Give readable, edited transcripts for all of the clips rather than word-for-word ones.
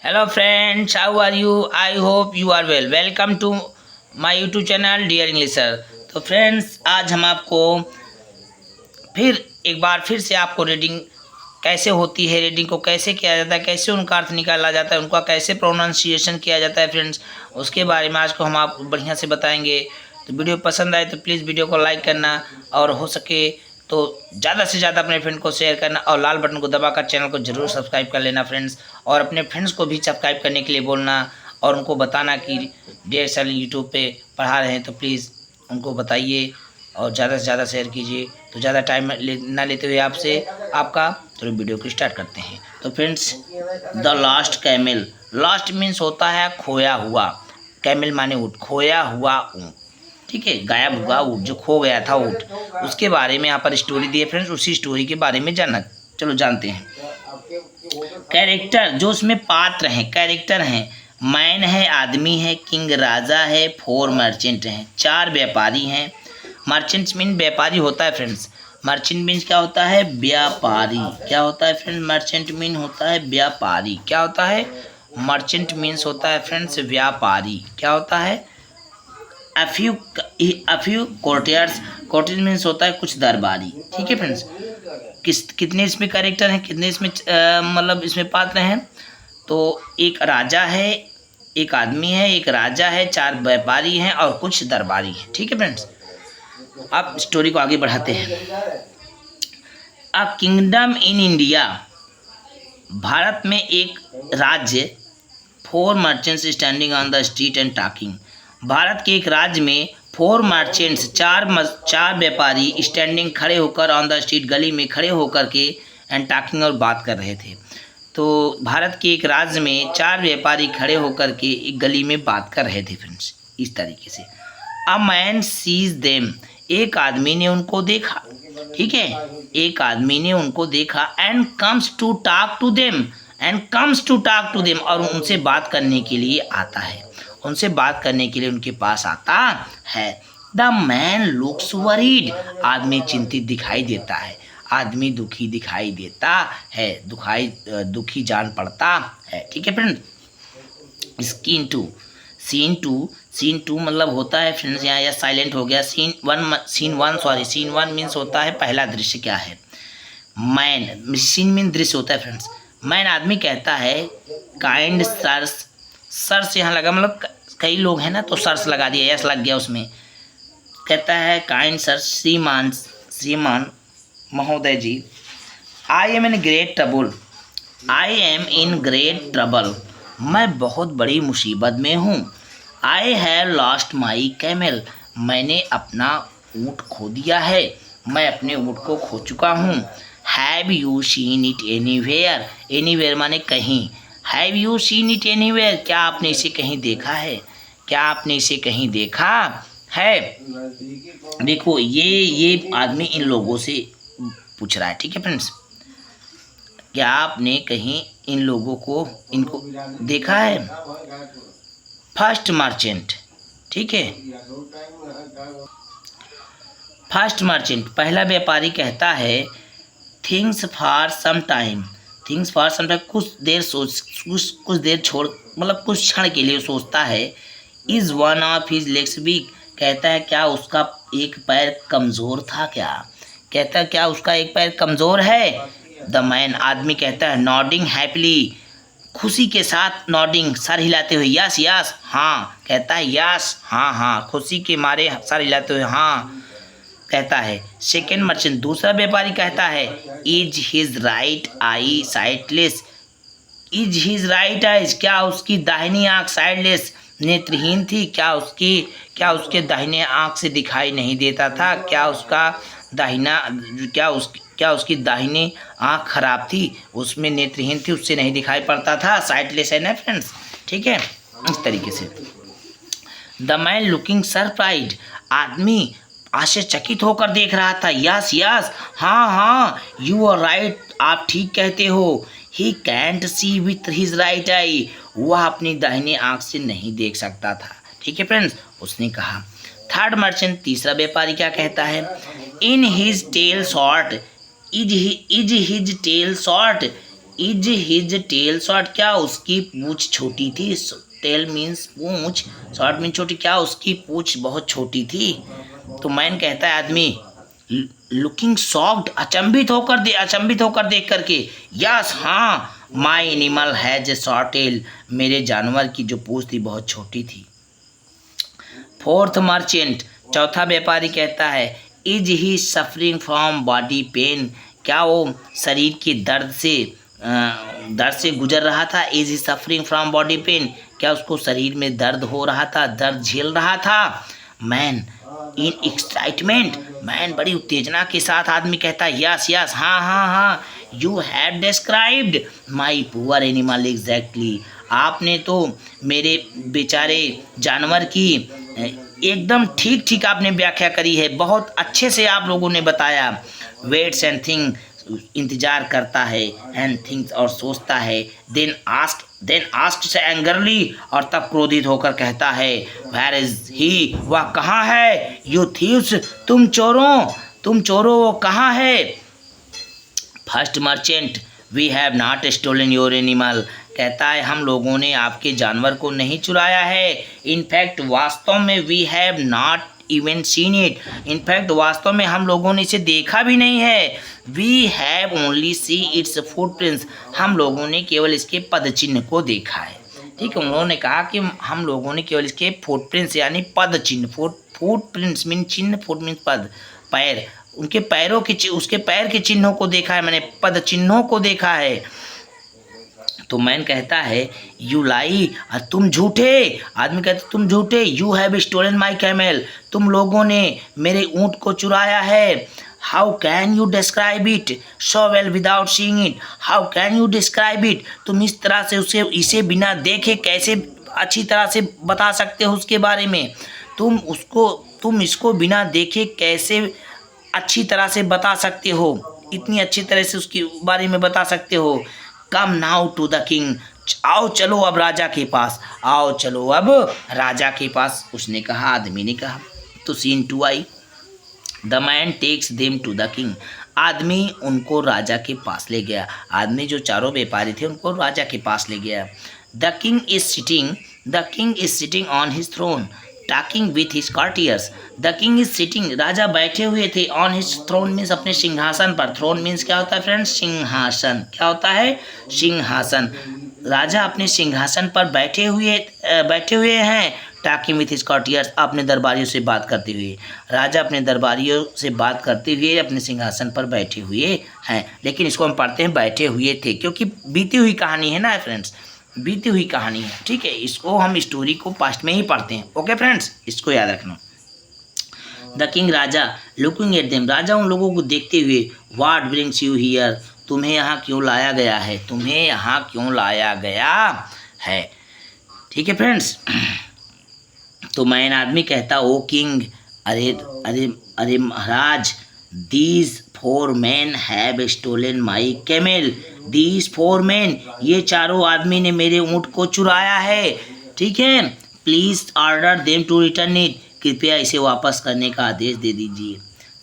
Hello friends, how are you? I hope you are well. Welcome to my YouTube channel Dear Englisher। तो friends आज हम आपको फिर एक बार फिर से आपको रीडिंग कैसे होती है, रीडिंग को कैसे किया जाता है, कैसे उनका अर्थ निकाला जाता है, उनका कैसे प्रोनाउंसिएशन किया जाता है फ्रेंड्स, उसके बारे में आज को हम आपको बढ़िया से बताएंगे। तो वीडियो पसंद आए तो प्लीज़ वीडियो को लाइक करना और हो सके तो ज़्यादा से ज़्यादा अपने फ्रेंड को शेयर करना और लाल बटन को दबाकर चैनल को जरूर सब्सक्राइब कर लेना फ्रेंड्स। और अपने फ्रेंड्स को भी सब्सक्राइब करने के लिए बोलना और उनको बताना कि डेढ़ साल यूट्यूब पे पढ़ा रहे हैं, तो प्लीज़ उनको बताइए और ज़्यादा से ज़्यादा शेयर कीजिए। तो ज़्यादा टाइम ना लेते हुए आपसे आपका तो वीडियो को स्टार्ट करते हैं। तो friends, the last camel, last means होता है खोया हुआ, कैमल माने ऊँट, खोया हुआ ऊँट, ठीक है, गायब हुआ ऊँट, जो खो गया था ऊँट, उसके बारे में यहाँ पर स्टोरी दी है फ्रेंड्स। उसी स्टोरी के बारे में जानना, चलो जानते हैं। कैरेक्टर जो उसमें पात्र हैं, कैरेक्टर हैं, मैन है, आदमी है, किंग राजा है, 4 मर्चेंट हैं, 4 व्यापारी हैं। मर्चेंट मीन व्यापारी होता है फ्रेंड्स। मर्चेंट मीन्स क्या होता है? व्यापारी। क्या होता है फ्रेंड्स? मर्चेंट मीन होता है व्यापारी। क्या होता है? मर्चेंट मीन्स होता है फ्रेंड्स व्यापारी। क्या होता है? a few courtiers, courtiers means होता है कुछ दरबारी। ठीक है फ्रेंड्स, कितने इसमें कैरेक्टर हैं, कितने इसमें मतलब इसमें पात्र हैं? तो एक राजा है, एक आदमी है, एक राजा है, 4 व्यापारी हैं और कुछ दरबारी हैं। ठीक है फ्रेंड्स, अब स्टोरी को आगे बढ़ाते हैं। A kingdom in India, Bharat में एक राज्य, 4 merchants standing on the street and talking, Bharat के एक राज्य में 4 मर्चेंट्स, 4 व्यापारी स्टैंडिंग खड़े होकर, ऑन द स्ट्रीट गली में खड़े होकर के, एंड टॉकिंग और बात कर रहे थे। तो भारत के एक राज्य में 4 व्यापारी खड़े होकर के एक गली में बात कर रहे थे फ्रेंड्स, इस तरीके से। अ मैन सीज देम, एक आदमी ने उनको देखा। ठीक है, एक आदमी ने उनको देखा। And comes to talk to them, and comes to talk to them, और उनसे बात करने के लिए आता है, उनसे बात करने के लिए उनके पास आता है। द मैन लुक्स वरीड, आदमी चिंतित दिखाई देता है, आदमी दुखी दिखाई देता है, दुखी जान पड़ता है। ठीक है फ्रेंड, सीन टू मतलब होता है फ्रेंड्स, यहाँ या साइलेंट हो गया। सीन वन मीन्स होता है पहला दृश्य। क्या है? मैन, सीन मीन दृश्य होता है फ्रेंड्स। मैन आदमी कहता है, काइंड सर्स, सर्स यहाँ लगा, मतलब कई लोग हैं ना तो सर्स लगा दिया, यस लग गया उसमें। कहता है काइंड सर, श्रीमान महोदय जी, I am in great trouble, I am in great trouble, मैं बहुत बड़ी मुसीबत में हूँ। I have lost my camel, मैंने अपना ऊँट खो दिया है, मैं अपने ऊँट को खो चुका हूँ। Have you seen it anywhere, anywhere माने कहीं। Have you seen it anywhere, क्या आपने इसे कहीं देखा है? क्या आपने इसे कहीं देखा है? देखो ये आदमी इन लोगों से पूछ रहा है। ठीक है फ्रेंड्स, क्या आपने कहीं इन लोगों को, इनको देखा है? फर्स्ट मर्चेंट, ठीक है, फर्स्ट मर्चेंट पहला व्यापारी कहता है, things for some time, things for some time, कुछ देर छोड़, मतलब कुछ क्षण के लिए सोचता है। Is one of his legs weak, कहता है क्या उसका एक पैर कमज़ोर था? क्या कहता है, क्या उसका एक पैर कमज़ोर है? द मैन, आदमी कहता है, नॉडिंग हैप्पीली, खुशी के साथ, नॉडिंग सर हिलाते हुए, यस यस, हाँ, कहता है यस, हाँ हाँ, खुशी के मारे सर हिलाते हुए हाँ कहता है। सेकेंड मर्चेंट दूसरा व्यापारी कहता है, is his right eye sightless, is his right eyes, क्या उसकी दाहिनी आँख साइडलेस, नेत्रहीन थी? क्या उसके दाहिने आँख से दिखाई नहीं देता था? क्या उसकी दाहिनी आँख खराब थी, उसमें नेत्रहीन थी, उससे नहीं दिखाई पड़ता था? साइटलेस है ना फ्रेंड्स। ठीक है, इस तरीके से। द मैन लुकिंग सरप्राइज्ड, आदमी आश्चर्यचकित होकर देख रहा था। यस यस, हाँ हाँ, यू आर राइट, आप ठीक कहते हो। He can't see with his right eye, वह अपनी दाहिनी आँख से नहीं देख सकता था। ठीक है फ्रेंड्स, उसने कहा। थर्ड मर्चेंट तीसरा व्यापारी क्या कहता है? In his tail short, is his tail short, is his tail short, क्या उसकी पूंछ छोटी थी। टेल मीन्स पूंछ, शॉर्ट मीन्स छोटी, क्या उसकी पूंछ बहुत छोटी थी। तो मैन कहता है आदमी, लुकिंग शॉक्ड, अचंभित होकर देख करके, यस हाँ, my animal has a short tail, मेरे जानवर की जो पूंछ थी बहुत छोटी थी। फोर्थ मर्चेंट, चौथा व्यापारी कहता है, is he suffering from body pain, क्या वो शरीर के दर्द से गुजर रहा था। Is he suffering from body pain, क्या उसको शरीर में दर्द हो रहा था, दर्द झेल रहा था। मैन इन एक्साइटमेंट, मैन बड़ी उत्तेजना के साथ आदमी कहता है, यस यस हाँ हाँ हाँ, you have described my poor animal exactly, आपने तो मेरे बेचारे जानवर की एकदम ठीक ठीक आपने व्याख्या करी है, बहुत अच्छे से आप लोगों ने बताया। वेट्स एंड थिंग, इंतजार करता है, एंड थिंग्स और सोचता है, देन आस्क्ड से एंगरली, और तब क्रोधित होकर कहता है, वेयर इज ही, वह कहाँ है। यू थीव्स, तुम चोरों वो कहाँ है। First merchant, we have not stolen your animal, कहता है हम लोगों ने आपके जानवर को नहीं चुराया है। इनफैक्ट वास्तव में we have not even seen it, in fact वास्तव में हम लोगों ने इसे देखा भी नहीं है। We have only see its footprints, हम लोगों ने केवल इसके पद चिन्ह को देखा है। ठीक है, उन्होंने कहा कि हम लोगों ने केवल इसके फुटप्रिंट्स यानी पद चिन्ह, फुटप्रिंट्स मीन चिन्ह, फुट मीन पद, पैर, उनके पैरों के उसके पैर के चिन्हों को देखा है, मैंने पद चिन्हों को देखा है। तो मैन कहता है, यू लाई, तुम झूठे, आदमी कहता है तुम झूठे। You have stolen my camel, तुम लोगों ने मेरे ऊँट को चुराया है। How can you describe it so well without seeing it, how can you describe it, तुम इस तरह से इसे बिना देखे कैसे अच्छी तरह से बता सकते हो उसके बारे में। तुम इसको बिना देखे कैसे अच्छी तरह से बता सकते हो, इतनी अच्छी तरह से उसके बारे में बता सकते हो। Come now to the king, आओ चलो अब राजा के पास, आओ चलो अब राजा के पास, उसने कहा, आदमी ने कहा। तो सीन 2 आई, the man takes them to the king, आदमी उनको राजा के पास ले गया। आदमी जो चारों व्यापारी थे उनको राजा के पास ले गया। The king is sitting on his throne talking with his courtiers, the king is sitting, राजा बैठे हुए थे, ऑन हिज थ्रोन मीन्स अपने सिंहासन पर। थ्रोन मीन्स क्या होता है फ्रेंड्स, सिंहासन, क्या होता है, सिंहासन। राजा अपने सिंहासन पर बैठे हुए हैं, टॉकिंग विथ हिज कॉर्टियर्स, अपने दरबारियों से बात करते हुए। राजा अपने दरबारियों से बात करते हुए अपने सिंहासन पर बैठे हुए हैं, लेकिन इसको हम पढ़ते हैं बैठे हुए थे, क्योंकि बीती हुई कहानी है ना फ्रेंड्स, बीती हुई कहानी है। ठीक है, इसको हम स्टोरी को पास्ट में ही पढ़ते हैं। ओके फ्रेंड्स, इसको याद रखना। द किंग, राजा, लुकिंग एट देम, राजा उन लोगों को देखते हुए, व्हाट ब्रिंग्स यू हियर, तुम्हें यहाँ क्यों लाया गया है, तुम्हें यहाँ क्यों लाया गया है। ठीक है फ्रेंड्स, तो मैन आदमी कहता, ओ किंग, अरे महाराज, these 4 men have stolen my camel, these 4 men, ये चारों आदमी ने मेरे ऊँट को चुराया है। ठीक है, please order them to return it, कृपया इसे वापस करने का आदेश दे दीजिए।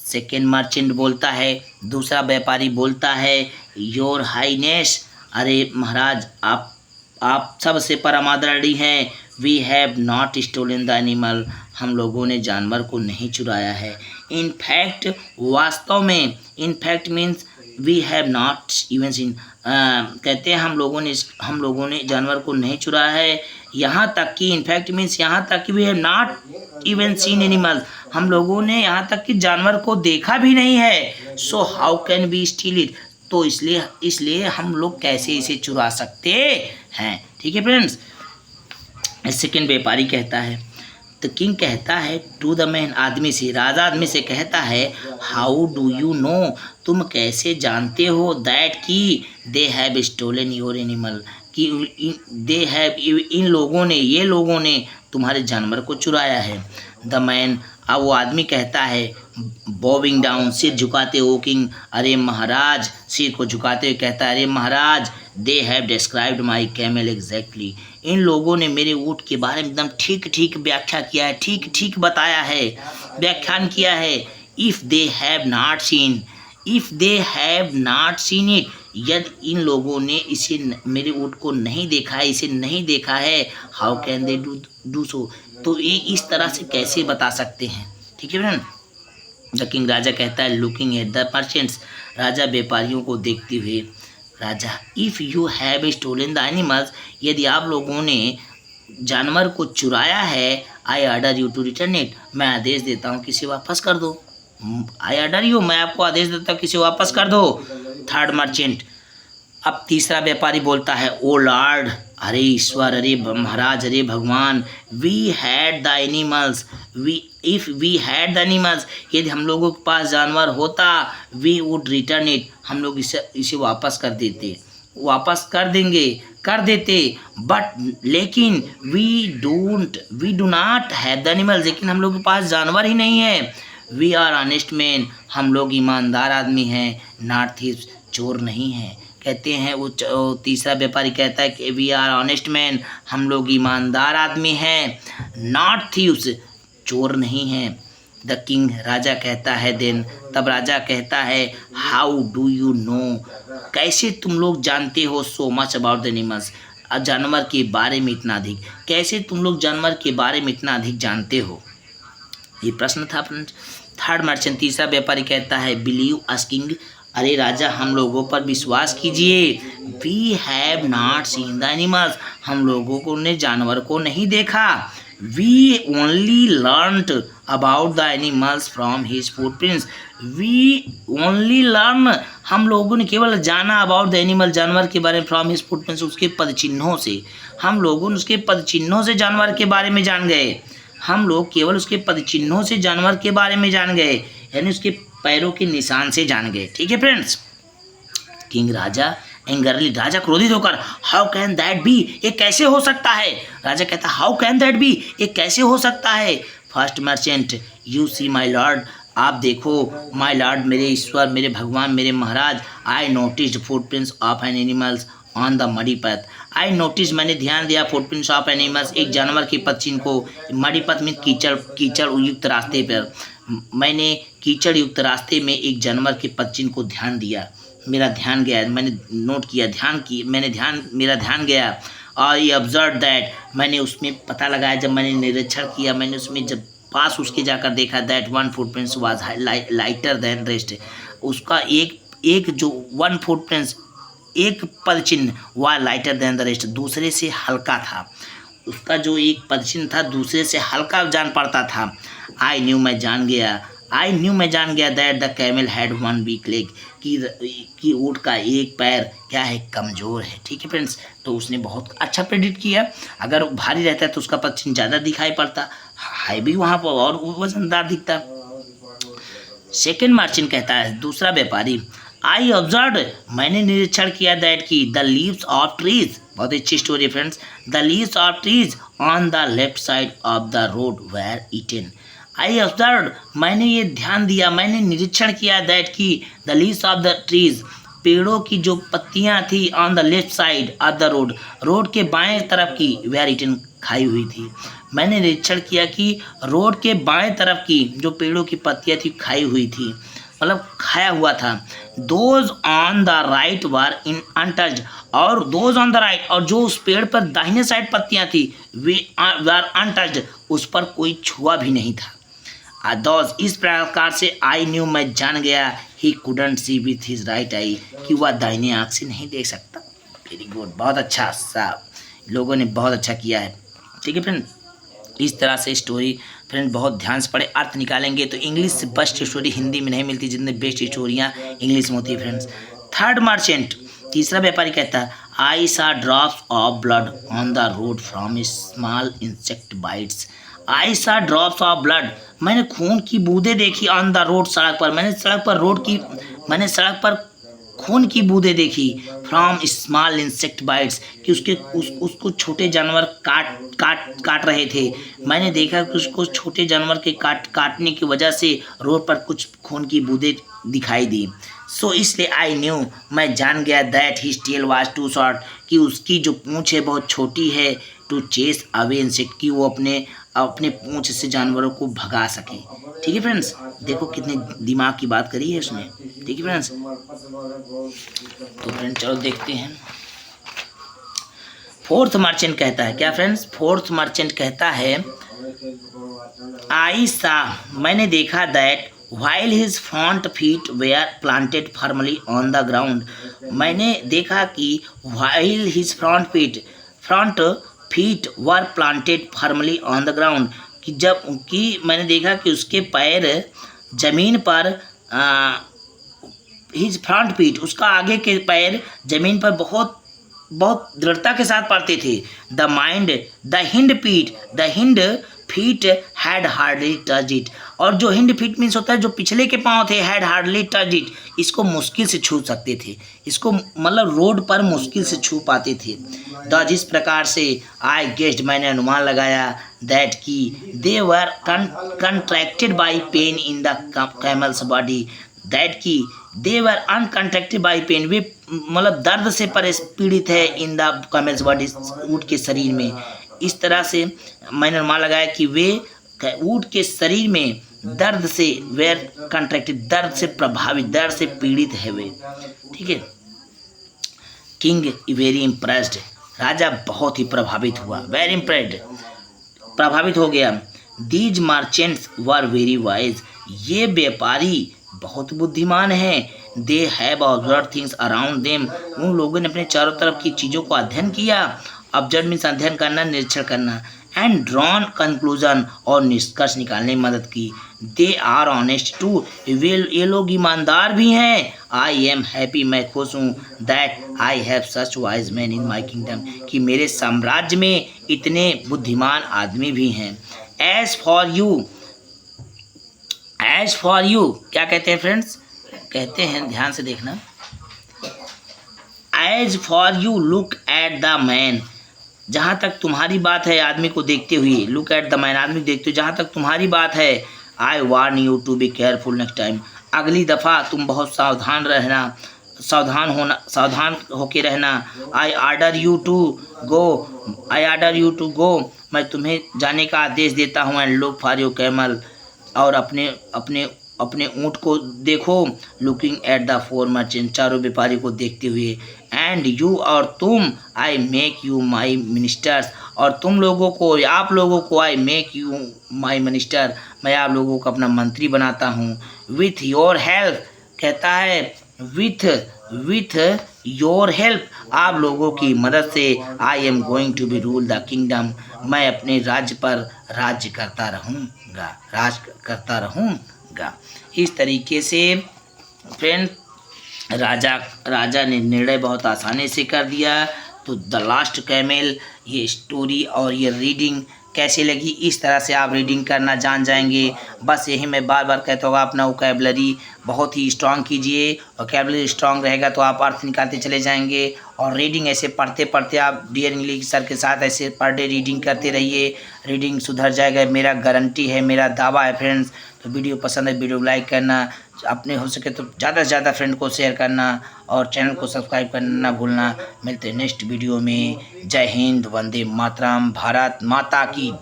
सेकेंड मर्चेंट बोलता है, दूसरा व्यापारी बोलता है, योर हाईनेस, अरे महाराज आप सबसे परम आदरणीय हैं। We have not stolen the animal, हम लोगों ने जानवर को नहीं चुराया है। इनफैक्ट वास्तव में, in fact means we have not even seen, कहते हैं हम लोगों ने जानवर को नहीं चुराया है। यहाँ तक कि इनफैक्ट मीन्स यहाँ तक कि we have not even seen animal, हम लोगों ने यहाँ तक कि जानवर को देखा भी नहीं है। So how can we steal it, तो इसलिए हम लोग कैसे इसे चुरा सकते हैं। ठीक है फ्रेंड्स, सेकेंड व्यापारी कहता है, तो किंग कहता है टू द मैन, आदमी से, राजा आदमी से कहता है, हाउ डू यू नो, तुम कैसे जानते हो, दैट कि they have stolen your animal, कि दे हैव, ये लोगों ने तुम्हारे जानवर को चुराया है। द मैन, अब वो आदमी कहता है, बॉविंग डाउन, सिर झुकाते, ओ किंग, अरे महाराज, सिर को झुकाते हुए कहता है, अरे महाराज, they have described my camel exactly, इन लोगों ने मेरे ऊँट के बारे में एकदम ठीक ठीक व्याख्या किया है, ठीक ठीक बताया है, व्याख्यान किया है। If they have not seen it, यदि इन लोगों ने इसे मेरे ऊँट को नहीं देखा है, इसे नहीं देखा है, how can they do so, तो ये इस तरह से कैसे बता सकते हैं। ठीक है फ्रेंड। द किंग, राजा कहता है, लुकिंग एट द मर्चेंट्स, राजा व्यापारियों को देखते हुए, राजा, if you have stolen the animals, यदि आप लोगों ने जानवर को चुराया है, I order you to return it, मैं आदेश देता हूँ कि इसे वापस कर दो। आई ऑर्डर यू, मैं आपको आदेश देता हूँ कि इसे वापस कर दो। थर्ड मर्चेंट, अब तीसरा व्यापारी बोलता है, ओ लॉर्ड, अरे ईश्वर, अरे महाराज, अरे भगवान, we had the animals, if we had the animals, यदि हम लोगों के पास जानवर होता, वी वुड रिटर्न इट, हम लोग इसे वापस कर देते, वापस कर देते, बट लेकिन we do not have the animals, लेकिन हम लोग के पास जानवर ही नहीं है। वी आर ऑनेस्ट मैन, हम लोग ईमानदार आदमी हैं, नॉट थीव्स, चोर नहीं हैं। कहते हैं वो तीसरा व्यापारी कहता है कि वी आर ऑनेस्ट मैन, हम लोग ईमानदार आदमी हैं, नॉट थीव्स, चोर नहीं हैं। द किंग, राजा कहता है, देन, तब राजा कहता है, हाउ डू यू नो, कैसे तुम लोग जानते हो, so much about the animals, जानवर के बारे में इतना अधिक, कैसे तुम लोग जानवर के बारे में इतना अधिक जानते हो, ये प्रश्न था फ्रेंड्स। थर्ड मर्चेंट, तीसरा व्यापारी कहता है, बिलीव अस किंग, अरे राजा हम लोगों पर विश्वास कीजिए, we have not seen the animals, हम लोगों को ने जानवर को नहीं देखा, we only learned about the animals from his footprints, we only learn, हम लोगों ने केवल जाना अबाउट द एनिमल, जानवर के बारे में, फ्रॉम हिज फुटप्रिंट्स, उसके पदचिन्हों से, हम लोगों ने उसके पदचिन्हों से जानवर के बारे में जान गए, हम लोग केवल उसके पदचिन्हों से जानवर के बारे में जान गए, यानी उसके पैरों के निशान से जान गए। ठीक है फ्रेंड्स। किंग, राजा एंगरली, राजा क्रोधित होकर, हाउ कैन दैट बी, ये कैसे हो सकता है, राजा कहता है, हाउ कैन दैट बी, ये कैसे हो सकता है। First merchant, you see my lord, आप देखो, माई लॉर्ड, मेरे ईश्वर, मेरे भगवान, मेरे महाराज, I noticed footprints of an animals on the muddy path, I notice, मैंने ध्यान दिया, फुटप्रिंट्स ऑफ एनिमल्स, एक जानवर के पदचिन्ह को, मडी पथ में कीचड़ युक्त रास्ते पर, मैंने कीचड़ युक्त रास्ते में एक जानवर के पदचिन्ह को ध्यान दिया, मेरा ध्यान गया, मैंने नोट किया, मेरा ध्यान गया, और ये ऑब्जर्व दैट, मैंने उसमें पता लगाया, जब मैंने निरीक्षण किया, मैंने उसमें जब पास उसके जाकर देखा, that one footprints was lighter than rest, उसका एक जो वन फुटप्रिंट्स, एक पदचिन्ह वह लाइटर देन द रेस्ट, दूसरे से हल्का था, उसका जो एक पदचिन्ह था दूसरे से हल्का जान पड़ता था। आई न्यू, मैं जान गया that the camel had one weak leg, कि ऊँट का एक पैर क्या है, कमज़ोर है। ठीक है फ्रेंड्स, तो उसने बहुत अच्छा प्रेडिक्ट किया, अगर भारी रहता है तो उसका पदचिन्ह ज़्यादा दिखाई पड़ता, है भी वहाँ पर और वजनदार दिखता। सेकेंड मर्चेंट कहता है, दूसरा व्यापारी, आई ऑब्जर्व, मैंने निरीक्षण किया, दैट की द लीव्स ऑफ ट्रीज, बहुत अच्छी story friends, the leaves of trees on the left side of the road were eaten, I observe, मैंने ये ध्यान दिया, मैंने निरीक्षण किया, दैट की the leaves of the trees, पेड़ों की जो पत्तियां थी, on the left side of the road के बाएं तरफ की, वेर ईटन, खाई हुई थी, मैंने निरीक्षण किया कि रोड के बाएं तरफ की जो पेड़ों की पत्तियां थी खाई हुई थी, मतलब खाया हुआ था। Those on the right were in untouched, और दोज ऑन द राइट, और जो उस पेड़ पर दाहिने साइड पत्तियां थी, वे वर अनटच्ड, उस पर कोई छुआ भी नहीं था। दोज, इस प्रकार से आई न्यू, मैं जान गया, he couldn't see with his right आई, कि वह दाहिने आँख से नहीं देख सकता। वेरी गुड, बहुत अच्छा सा, लोगों ने बहुत अच्छा किया है। ठीक है फ्रेंड, इस तरह से स्टोरी फ्रेंड बहुत ध्यान से पढ़े, अर्थ निकालेंगे तो इंग्लिश से बेस्ट स्टोरी हिंदी में नहीं मिलती, जितने बेस्ट स्टोरियाँ इंग्लिश में होती है फ्रेंड्स। थर्ड मर्चेंट, तीसरा व्यापारी कहता है, I saw drops of blood on the road from small insect bites, I saw drops of blood, मैंने खून की बूंदें देखी, ऑन द रोड, सड़क पर, मैंने सड़क पर खून की बूंदें देखी, फ्रॉम स्मॉल इंसेक्ट बाइट्स, कि उसको छोटे जानवर काट रहे थे, मैंने देखा कि उसको छोटे जानवर के काटने की वजह से रोड पर कुछ खून की बूंदें दिखाई दी। सो इसलिए आई न्यू, मैं जान गया, that his tail was too short, कि उसकी जो पूँछ है बहुत छोटी है, टू चेस अवे इंसेक्ट, कि वो अपने अपने पूंछ से जानवरों को भगा सके। ठीक है फ्रेंड्स, देखो कितने दिमाग की बात करी है उसने। ठीक है फ्रेंड्स, तो फ्रेंड्स चलो देखते हैं। फोर्थ मर्चेंट कहता है, क्या फ्रेंड्स, फोर्थ मर्चेंट कहता है आई सा, मैंने देखा that while his front feet were planted firmly on the ground, मैंने देखा कि while his front feet were planted firmly on the ground, कि जब कि मैंने देखा कि उसके पैर जमीन पर his front feet, उसका आगे के पैर जमीन पर बहुत दृढ़ता के साथ पड़ते थे। The hind feet had hardly touch it, और जो हिंड फीट मीन्स होता है जो पिछले के पाँव थे, हैड हार्डली टच इट, इसको मुश्किल से छू सकते थे, इसको मतलब रोड पर मुश्किल से छू पाते थे। जिस प्रकार से आई गेस्ड, मैंने अनुमान लगाया, दैट की they were contracted by pain in the camel's body, that की दे वर अनकंट्रैक्टेड बाई पेन, वे मतलब दर्द से पीड़ित है इन द कैमल्स बॉडी, ऊँट के शरीर में। इस तरह से मैंने अनुमान लगाया कि वे ऊँट के शरीर में दर्द से, वेर कंट्रैक्टेड, दर्द से प्रभावित, दर्द से पीड़ित है वे। ठीक है। किंग वेरी इम्प्रेस्ड, राजा बहुत ही प्रभावित हुआ, वेरी इम्प्रेस्ड, प्रभावित हो गया। These merchants were very wise, ये व्यापारी बहुत बुद्धिमान हैं। They have observe things around them, उन लोगों ने अपने चारों तरफ की चीज़ों को अध्ययन किया। ऑब्जर्व मीन्स अध्ययन करना, निरीक्षण करना। एंड ड्रॉन कंक्लूजन, और निष्कर्ष निकालने में मदद की। दे आर ऑनेस्ट टू, ये लोग ईमानदार भी हैं। आई एम हैप्पी, मैं खुश हूँ। That I have such wise man in my kingdom, कि मेरे साम्राज्य में इतने बुद्धिमान आदमी भी हैं। एज फॉर यू, क्या कहते हैं फ्रेंड्स, कहते हैं, ध्यान से देखना, as for you look at the man, जहाँ तक तुम्हारी बात है आदमी को देखते हुए, लुक एट द मैन, आदमी को देखते हुए, जहाँ तक तुम्हारी बात है, I warn you to be careful next time, अगली दफ़ा तुम बहुत सावधान होके रहना। I order you to go, मैं तुम्हें जाने का आदेश देता हूँ। And look for your camel, और अपने ऊँट को देखो। Looking at the four merchant, चारों व्यापारी को देखते हुए। एंड यू, और तुम, I make you my ministers, और तुम लोगों को, आप लोगों को, I make you my minister, मैं आप लोगों को अपना मंत्री बनाता हूँ। विथ योर हेल्प, कहता है विथ योर हेल्प, आप लोगों की मदद से, I am going to be rule the kingdom, मैं अपने राज्य पर राज करता रहूँगा। इस तरीके से फ्रेंड राजा ने निर्णय बहुत आसानी से कर दिया। तो द लास्ट कैमेल, ये स्टोरी और ये रीडिंग कैसे लगी, इस तरह से आप रीडिंग करना जान जाएंगे। बस यही मैं बार बार कहता हूँ, अपना वोकैबुलरी बहुत ही स्ट्रांग कीजिए। वोकैबुलरी स्ट्रांग रहेगा तो आप अर्थ निकालते चले जाएंगे। और रीडिंग ऐसे पढ़ते पढ़ते आप डियर इंग्लिश सर के साथ ऐसे पर डे रीडिंग करते रहिए, रीडिंग सुधर जाएगा, मेरा गारंटी है, मेरा दावा है फ्रेंड्स। तो वीडियो पसंद है, वीडियो लाइक करना, अपने हो सके तो ज़्यादा से ज़्यादा फ्रेंड को शेयर करना, और चैनल को सब्सक्राइब करना ना भूलना। मिलते हैं नेक्स्ट वीडियो में। जय हिंद, वंदे मातरम, भारत माता की जय।